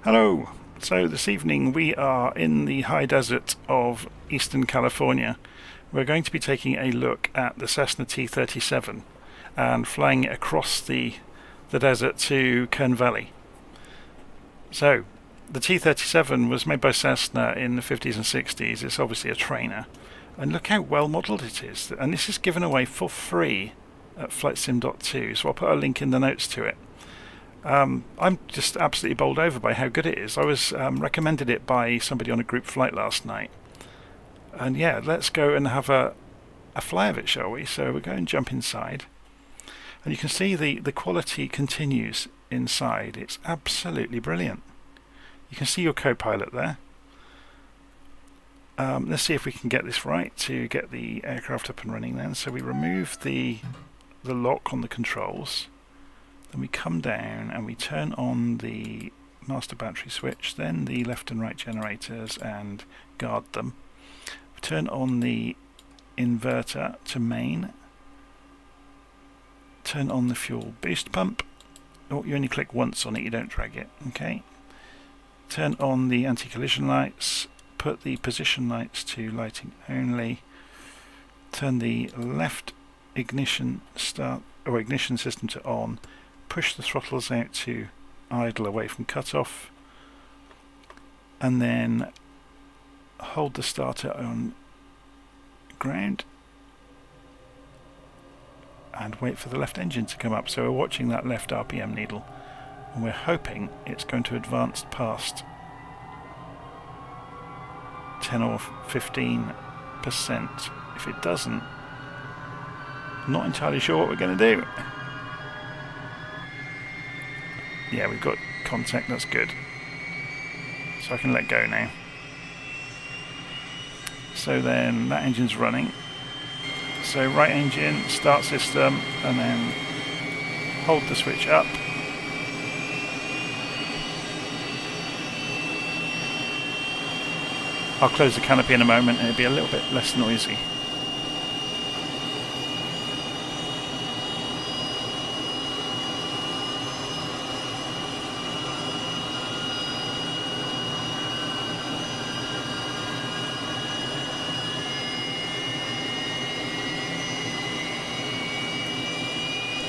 Hello! So this evening we are in the high desert of Eastern California. We're going to be taking a look at the Cessna T37 and flying it across the desert to Kern Valley. So the T37 was made by Cessna in the 50s and 60s. It's obviously a trainer. And look how well modelled it is. And this is given away for free at FlightSim.2, so I'll put a link in the notes to it. I'm just absolutely bowled over by how good it is. I was recommended it by somebody on a group flight last night. And yeah, let's go and have a fly of it, shall we? So we'll go and jump inside. And you can see the quality continues inside. It's absolutely brilliant. You can see your co-pilot there. Let's see if we can get this right to get the aircraft up and running then. So we remove the lock on the controls. Then we come down and we turn on the master battery switch, then the left and right generators and guard them. We turn on the inverter to main. Turn on the fuel boost pump. Oh, you only click once on it, you don't drag it. Okay. Turn on the anti-collision lights. Put the position lights to lighting only. Turn the left ignition system to on. Push the throttles out to idle away from cutoff, and then hold the starter on ground and wait for the left engine to come up. So we're watching that left RPM needle and we're hoping it's going to advance past 10 or 15%. If it doesn't, I'm not entirely sure what we're going to do. Yeah, we've got contact, that's good. So I can let go now. So then that engine's running. So right engine, start system, and then hold the switch up. I'll close the canopy in a moment and it'll be a little bit less noisy.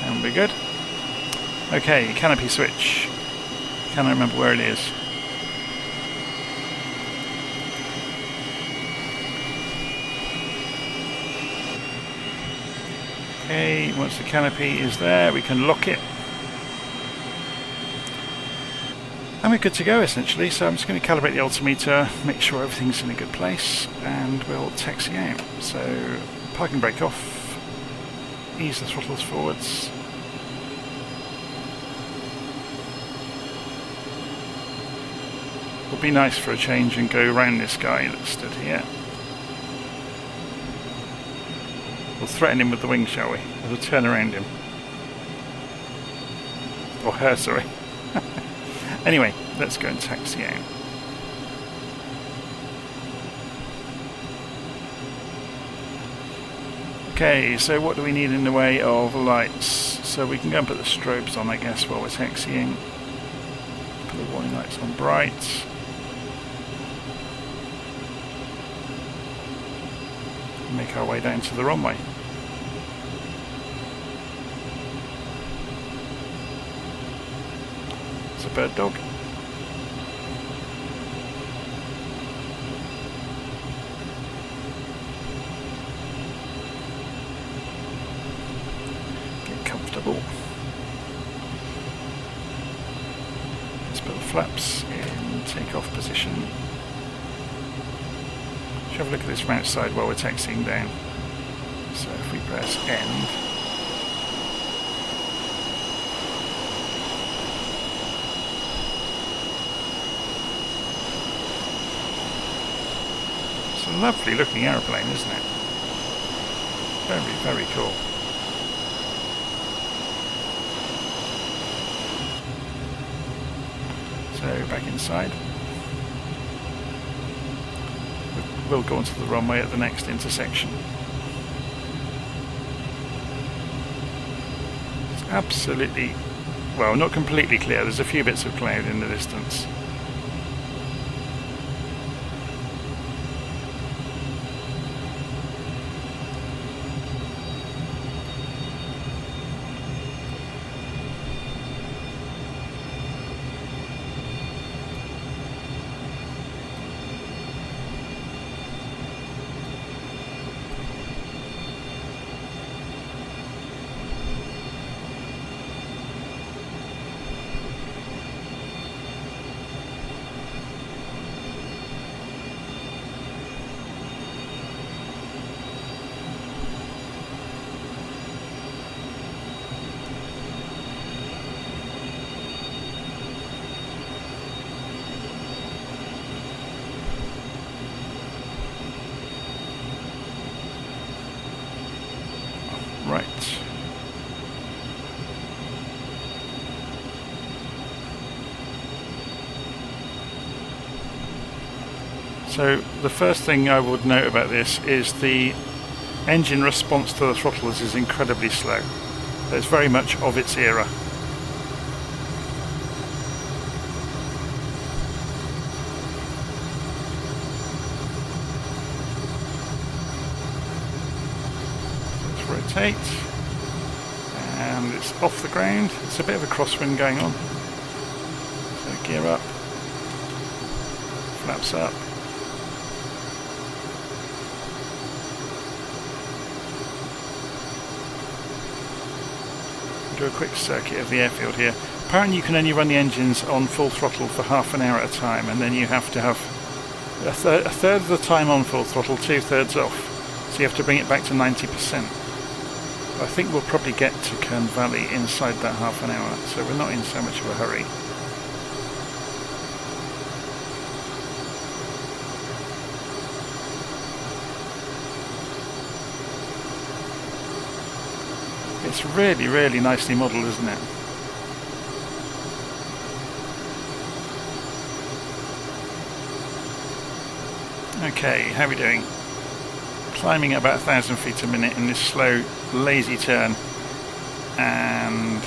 And we're good. Okay, canopy switch. Can't remember where it is. Okay, once the canopy is there, we can lock it. And we're good to go essentially, so I'm just going to calibrate the altimeter, make sure everything's in a good place, and we'll taxi out. So, parking brake off, ease the throttles forwards. Would be nice for a change and go around this guy that stood here. We'll threaten him with the wing, shall we? We'll turn around him. Or her, sorry. Anyway, let's go and taxi out. Okay, so what do we need in the way of lights? So we can go and put the strobes on, I guess, while we're taxiing. Put the warning lights on bright. Make our way down to the runway. It's a bird dog. Get comfortable. Let's put the flaps in takeoff position. Have a look at this from outside while we're taxiing down. So if we press end, it's a lovely looking aeroplane, isn't it? Very, very cool. So back inside. We'll go onto the runway at the next intersection. It's absolutely, well, not completely clear. There's a few bits of cloud in the distance. So the first thing I would note about this is the engine response to the throttles is incredibly slow. It's very much of its era. Let's rotate, and it's off the ground. It's a bit of a crosswind going on. So gear up, flaps up. Do a quick circuit of the airfield here. Apparently you can only run the engines on full throttle for half an hour at a time, and then you have to have a third of the time on full throttle, 2/3 off. So you have to bring it back to 90%. But I think we'll probably get to Kern Valley inside that half an hour, so we're not in so much of a hurry. It's really, really nicely modelled, isn't it? Okay, how are we doing? Climbing at about 1,000 feet a minute in this slow, lazy turn, and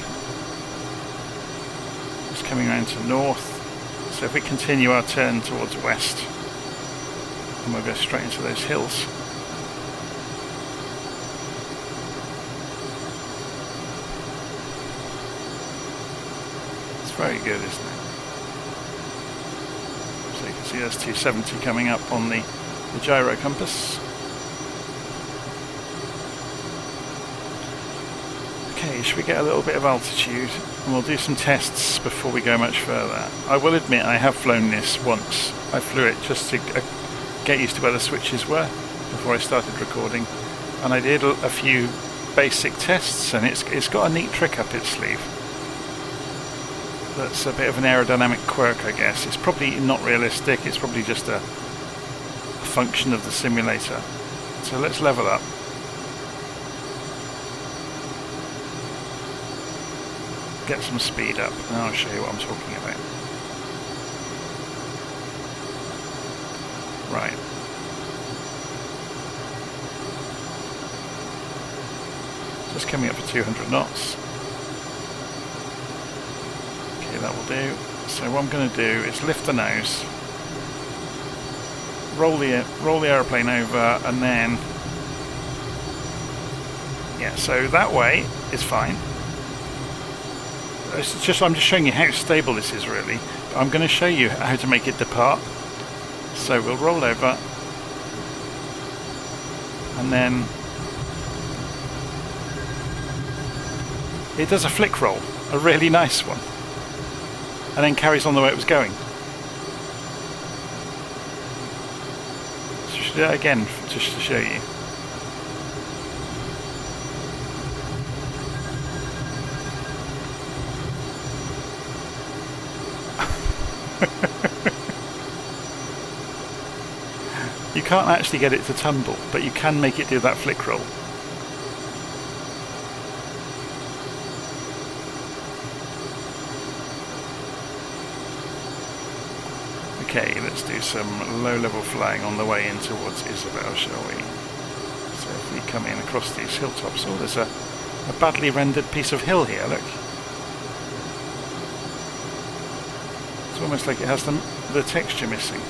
it's coming around to north. So if we continue our turn towards west, and we'll go straight into those hills. Very good, isn't it? So you can see there's 270 coming up on the gyro compass. Okay, should we get a little bit of altitude, and we'll do some tests before we go much further. I will admit I have flown this once. I flew it just to get used to where the switches were before I started recording, and I did a few basic tests, and it's got a neat trick up its sleeve. That's a bit of an aerodynamic quirk, I guess. It's probably not realistic, it's probably just a function of the simulator. So let's level up. Get some speed up, and I'll show you what I'm talking about. Right. Just coming up to 200 knots. That will do. So what I'm going to do is lift the nose, roll the aeroplane over, and then so that way is fine. I'm just showing you how stable this is really. I'm going to show you how to make it depart. So we'll roll over, and then it does a flick roll, a really nice one, and then carries on the way it was going. So I should do that again just to show you. You can't actually get it to tumble, but you can make it do that flick roll. Okay, let's do some low-level flying on the way in towards Isabel, shall we? So if we come in across these hilltops, oh, there's a badly rendered piece of hill here, look. It's almost like it has the texture missing.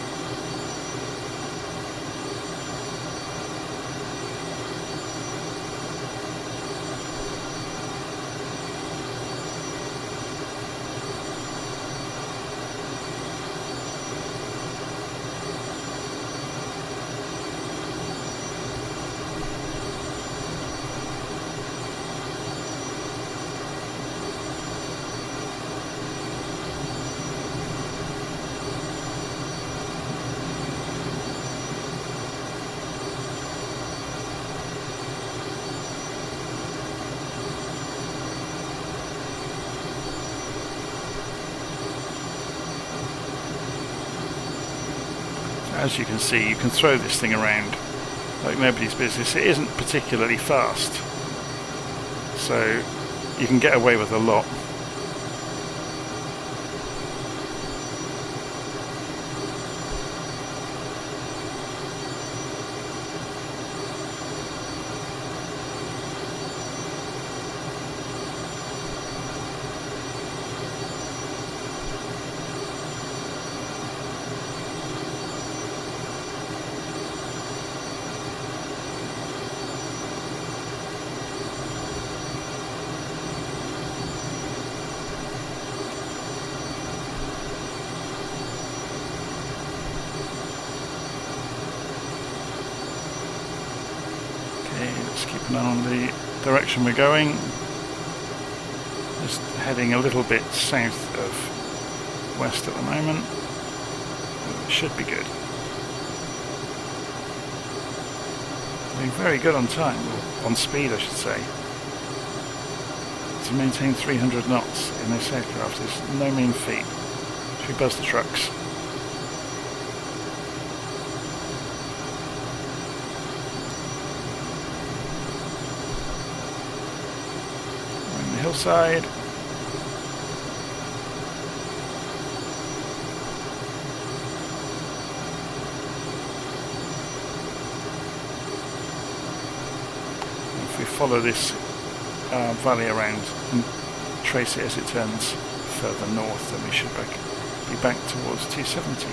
As you can see, you can throw this thing around like nobody's business. It isn't particularly fast, so you can get away with a lot. keep an eye on the direction we're going. Just heading a little bit south of west at the moment. It should be good. Doing very good on time, or on speed I should say. To maintain 300 knots in this aircraft is no mean feat. Should we buzz the trucks? We're in the hillside. If we follow this valley around and trace it as it turns further north, then we should be back towards 270.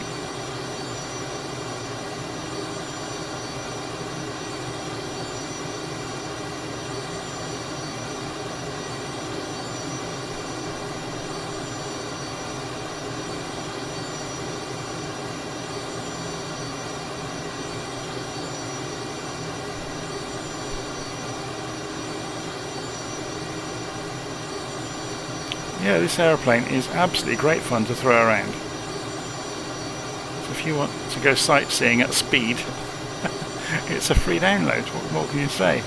Yeah, this aeroplane is absolutely great fun to throw around. So if you want to go sightseeing at speed, it's a free download. What more can you say?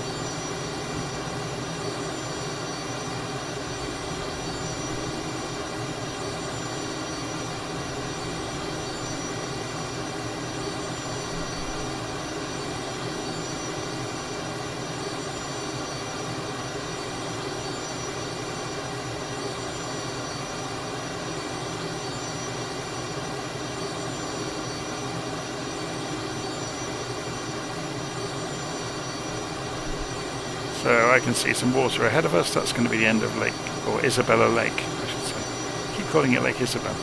So I can see some water ahead of us. That's going to be the end of Lake, or Isabella Lake, I should say. Keep calling it Lake Isabel.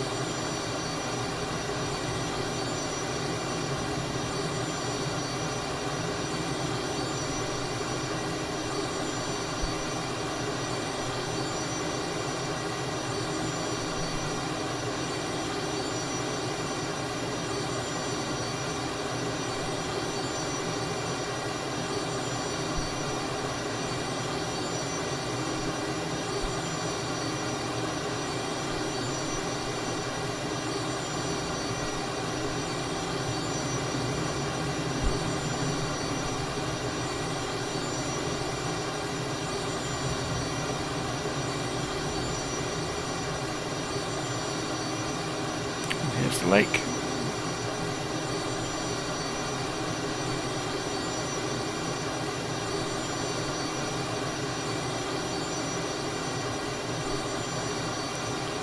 Here's the lake.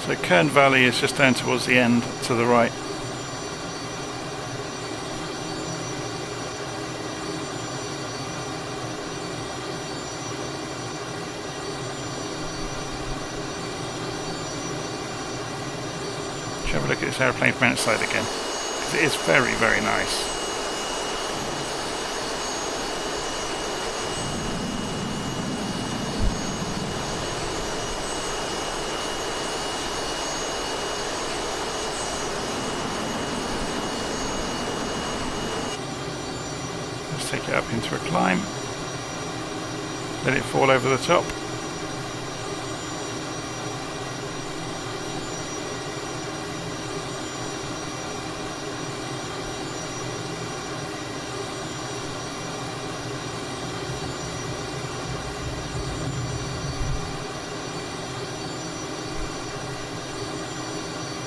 So Kern Valley is just down towards the end to the right. Have a look at this airplane from outside again, because it is very, very nice. Let's take it up into a climb, let it fall over the top.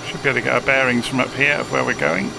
Should be able to get our bearings from up here of where we're going.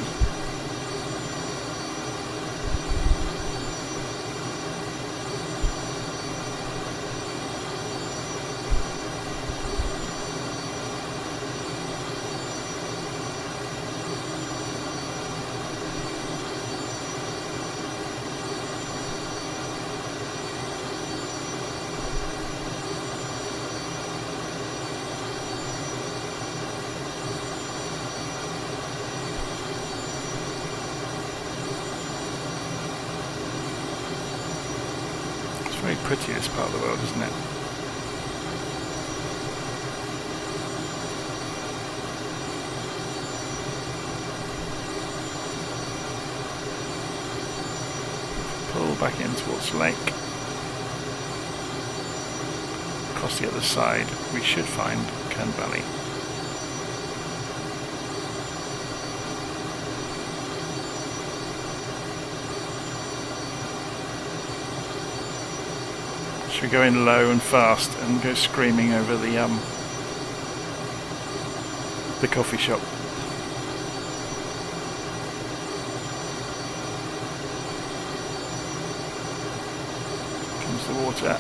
Very pretty, this part of the world, isn't it? Pull back in towards the lake. across the other side, we should find Kern Valley. Should we go in low and fast and go screaming over the coffee shop? Comes the water.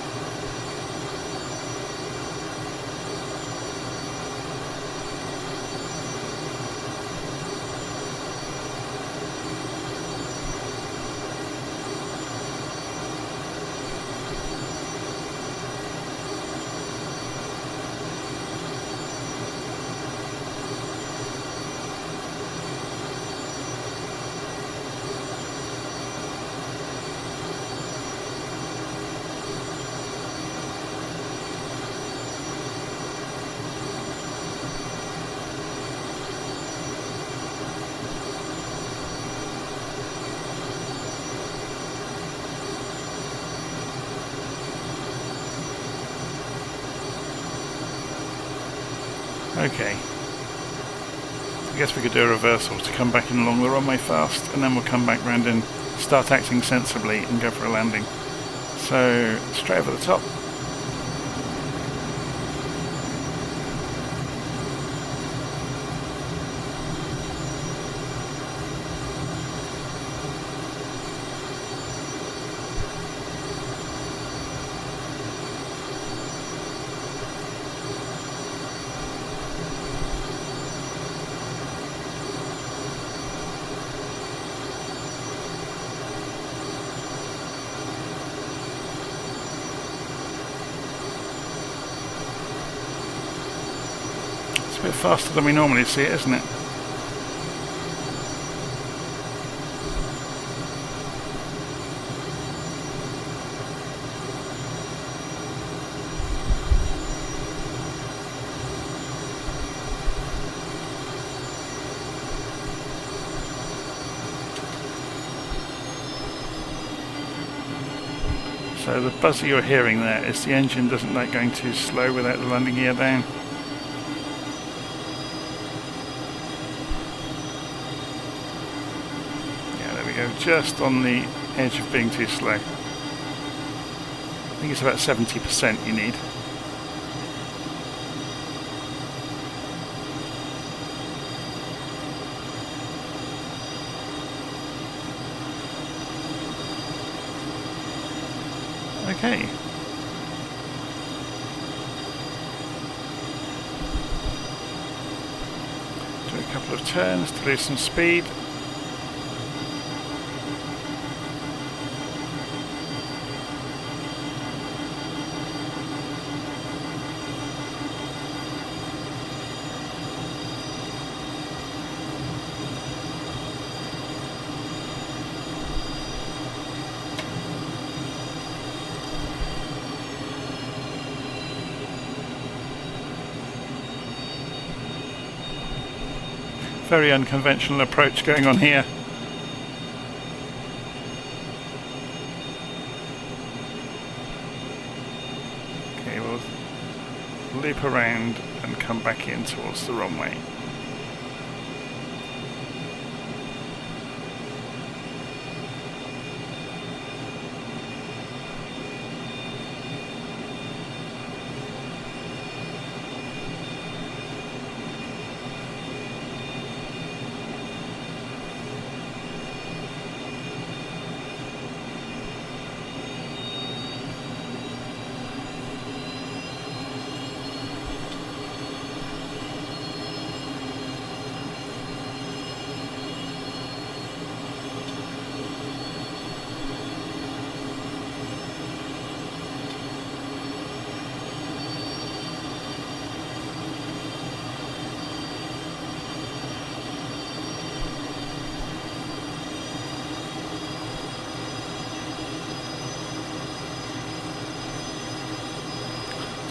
Okay, I guess we could do a reversal to come back in along the runway fast, and then we'll come back round and start acting sensibly and go for a landing. So, straight over the top. It's a bit faster than we normally see it, isn't it? So the buzzer you're hearing there is the engine doesn't like going too slow without the landing gear down. Go just on the edge of being too slow. I think it's about 70% you need. Okay. Do a couple of turns to lose some speed. Very unconventional approach going on here. Okay, we'll loop around and come back in towards the runway.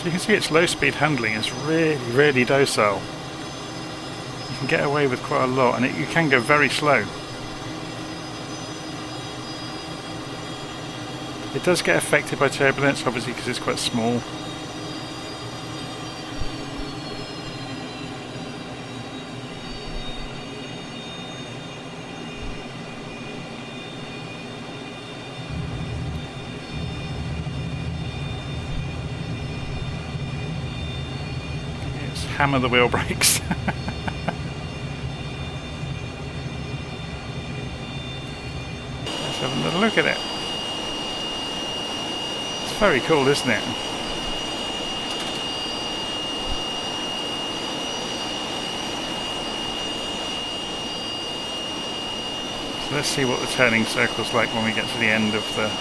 You can see its low speed handling is really docile. You can get away with quite a lot, and you can go very slow. It does get affected by turbulence, obviously, because it's quite small. hammer the wheel brakes. Let's have another look at it. It's very cool, isn't it? So let's see what the turning circle's like when we get to the end of the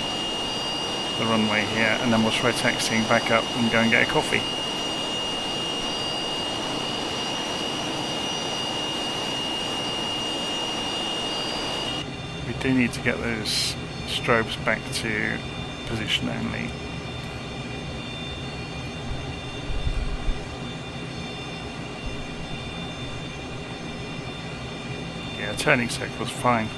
runway here, and then we'll try taxiing back up and go and get a coffee. We do need to get those strobes back to position only. Yeah, turning circle's fine.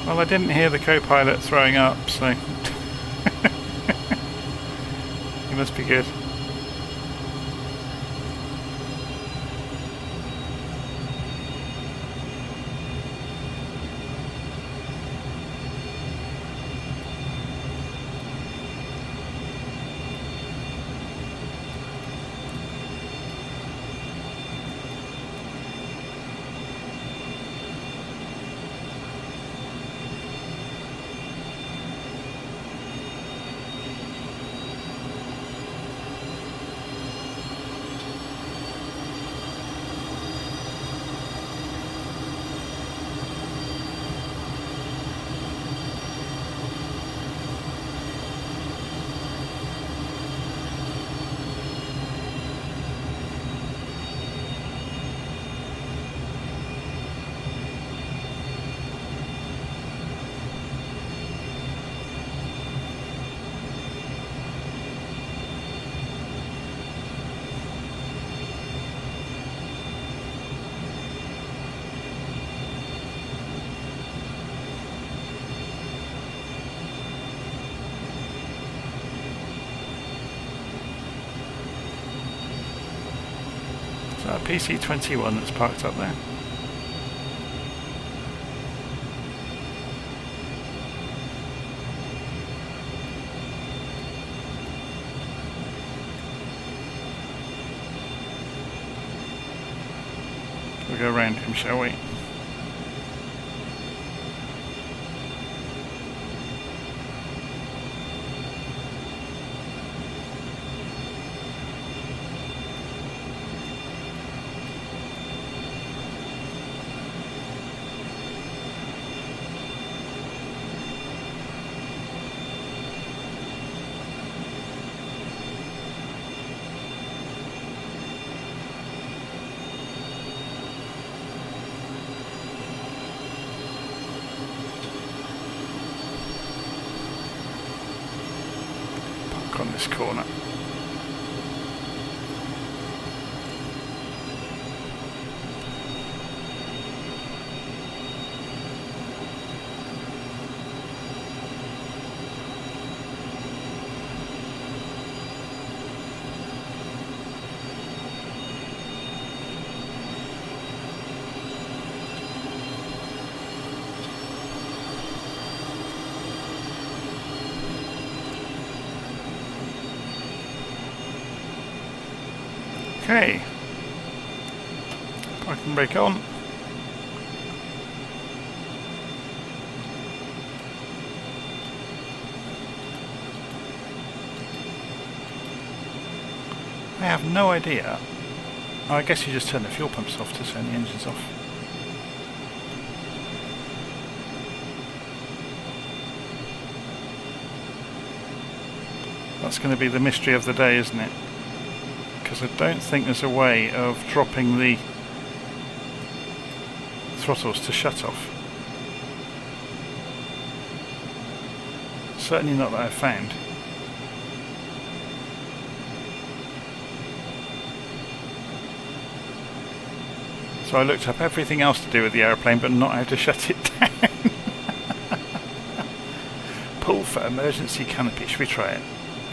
Well, I didn't hear the co-pilot throwing up, so he must be good. Is that a PC-21 that's parked up there? We'll go around him, shall we? On this corner. Okay, parking brake on. I have no idea. Oh, I guess you just turn the fuel pumps off to turn the engines off. That's going to be the mystery of the day, isn't it? Because I don't think there's a way of dropping the throttles to shut off. Certainly not that I've found. So I looked up everything else to do with the aeroplane, but not how to shut it down. Pull for emergency canopy. Should we try it?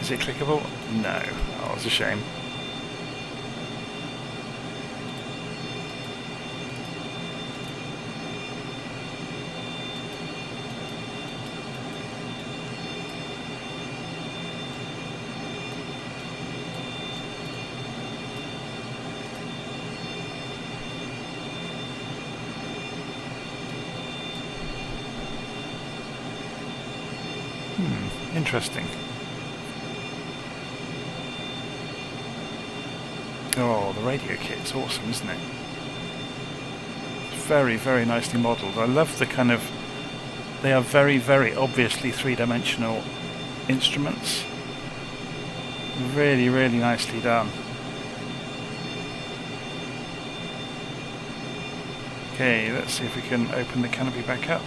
Is it clickable? No. Oh, it's a shame. Interesting. Oh, the radio kit's awesome, isn't it? Very, very nicely modelled. I love the kind of... They are very, very obviously three-dimensional instruments. Really, really nicely done. Okay, let's see if we can open the canopy back up.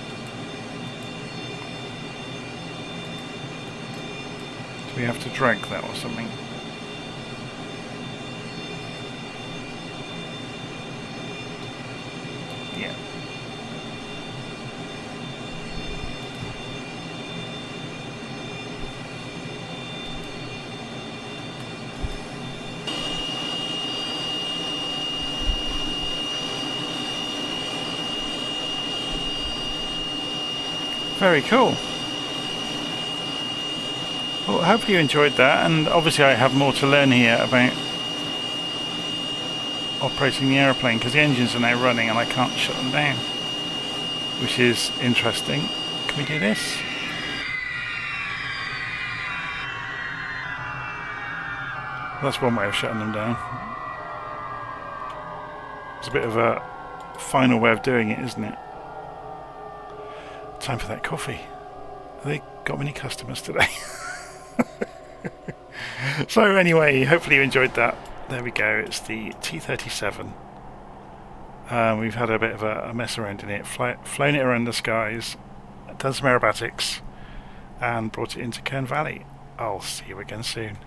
Do we have to drag that or something? Yeah. Very cool. Well, hopefully you enjoyed that, and obviously I have more to learn here about operating the aeroplane because the engines are now running and I can't shut them down, which is interesting. Can we do this? That's one way of shutting them down. It's a bit of a final way of doing it, isn't it? Time for that coffee. Have they got many customers today? So anyway, hopefully you enjoyed that. There we go, it's the T37. We've had a bit of a mess around in it, flown it around the skies, done some aerobatics, and brought it into Kern Valley. I'll see you again soon.